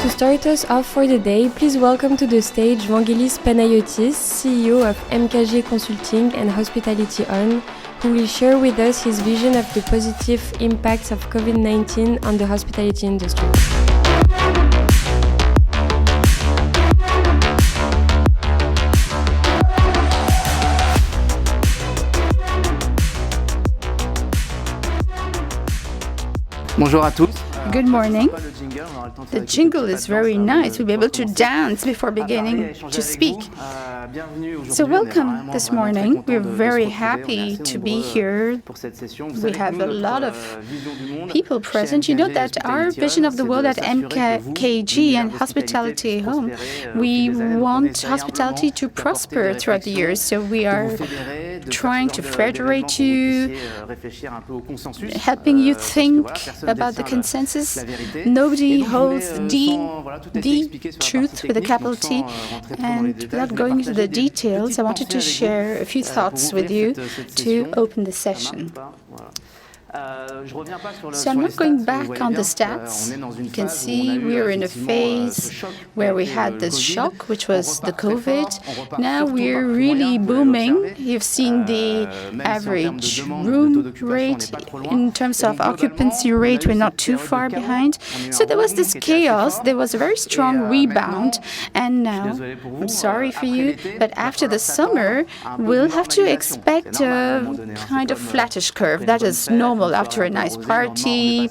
To start us off for the day, please welcome to the stage Vanguelis PANAYOTIS, CEO of MKG Consulting and Hospitality On, who will share with us his vision of the positive impacts of COVID-19 on the hospitality industry. Bonjour à tous. Good morning. The jingle is very nice. We'll be able to dance before beginning to speak. So welcome this morning. We're very happy to be here. We have a lot of people present. You know that our vision of the world at MKG and Hospitality Home, we want hospitality to prosper throughout the years. So we are trying to federate you, helping you think about the consensus. Nobody holds the truth with a capital T. And without going into the details, I wanted to share a few thoughts with you to open the session. So I'm not going back on the stats. You can see we're in a phase where we had this shock, which was the COVID. Now we're really booming. You've seen the average room rate. In terms of occupancy rate, we're not too far behind. So there was this chaos. There was a very strong rebound. And now, I'm sorry for you, but after the summer, we'll have to expect a kind of flattish curve. That is normal. After a nice party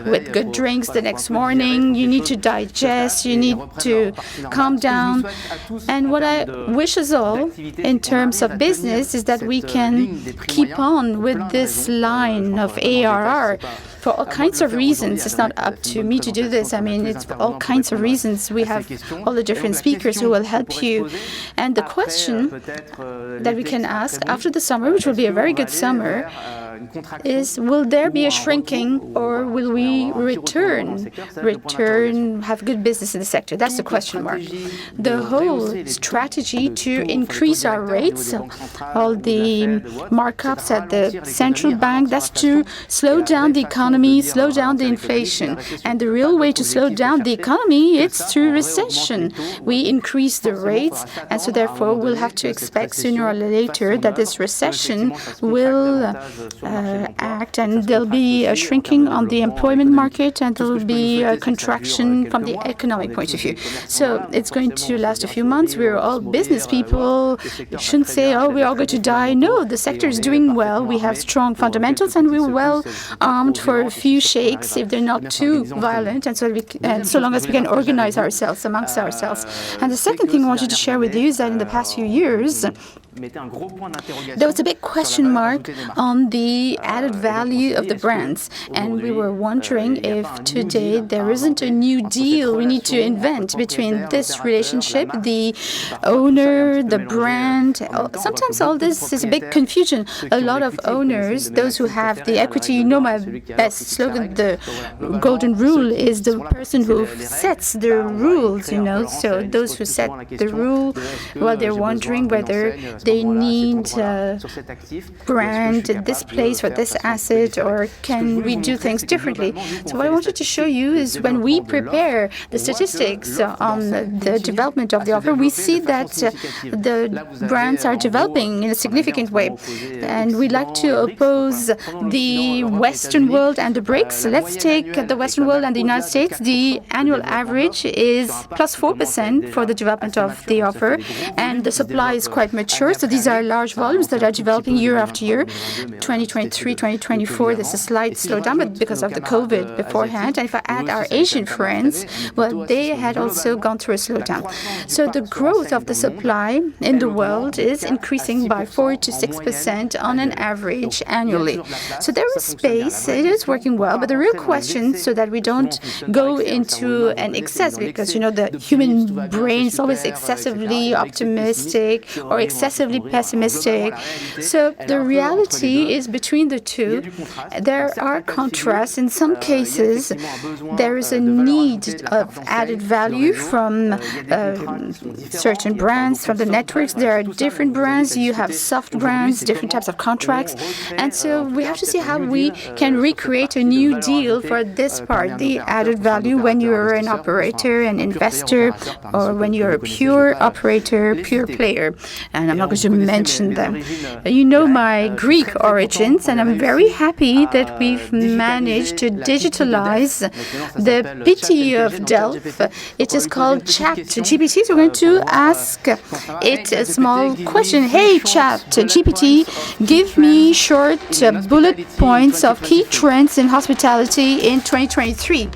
with good drinks the next morning, you need to digest, you need to calm down. And what I wish us all in terms of business is that we can keep on with this line of ARR for all kinds of reasons. It's not up to me to do this. I mean, it's for all kinds of reasons. We have all the different speakers who will help you. And the question that we can ask after the summer, which will be a very good summer, is will there be a shrinking or will we return, have good business in the sector? That's the question mark. The whole strategy to increase our rates, all the markups at the central bank, that's to slow down the economy, slow down the inflation. And the real way to slow down the economy, it's through recession. We increase the rates, and so therefore we'll have to expect sooner or later that this recession will act, and there'll be a shrinking on the employment market, and there'll be a contraction from the economic point of view. So it's going to last a few months. We're all business people. You shouldn't say, oh, we're all going to die. No, the sector is doing well. We have strong fundamentals, and we're well armed for a few shakes if they're not too violent, and so long as we can organize ourselves amongst ourselves. And the second thing I wanted to share with you is that in the past few years, there was a big question mark on the added value of the brands, and we were wondering if today there isn't a new deal we need to invent between this relationship, the owner, the brand. Sometimes all this is a big confusion. A lot of owners, those who have the equity, you know my best slogan, the golden rule is the person who sets the rules, you know. So those who set the rule, well, they're wondering whether they need a brand at this place for this asset, or can we do things differently? So what I wanted to show you is when we prepare the statistics on the development of the offer, we see that the brands are developing in a significant way. And we'd like to oppose the Western world and the BRICS. Let's take the Western world and the United States. The annual average is plus 4% for the development of the offer, and the supply is quite mature. So these are large volumes that are developing year after year. 2023, 2024, there's a slight slowdown, but because of the COVID beforehand. And if I add our Asian friends, well, they had also gone through a slowdown. So the growth of the supply in the world is increasing by 4 to 6% on an average annually. So there is space. It is working well, but the real question, so that we don't go into an excess, because, you know, the human brain is always excessively optimistic or excessively relatively pessimistic. So the reality is between the two. There are contrasts. In some cases, there is a need of added value from certain brands, from the networks. There are different brands. You have soft brands, different types of contracts. And so we have to see how we can recreate a new deal for this part, the added value when you're an operator, an investor, or when you're a pure operator, pure player. And I'm not going to mention them. You know my Greek origins, and I'm very happy that we've managed to digitalize the pity of Delft. It is called ChatGPT. So we're going to ask it a small question. Hey, ChatGPT, give me short bullet points of key trends in hospitality in 2023.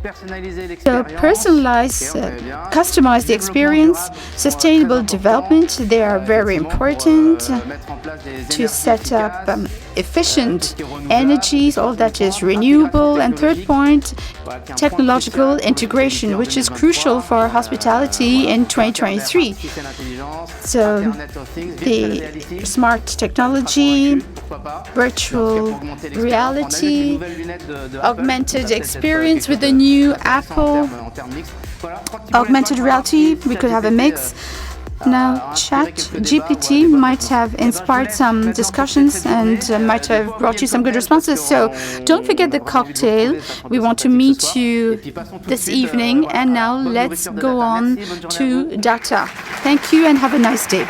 So personalize, customize the experience, sustainable development, they are very important to set up efficient energies, all that is renewable. And third point, technological integration, which is crucial for hospitality in 2023. So the smart technology, virtual reality, augmented experience with the new Apple, augmented reality, we could have a mix. Now, ChatGPT might have inspired some discussions and might have brought you some good responses. So don't forget the cocktail. We want to meet you this evening. And now let's go on to data. Thank you and have a nice day.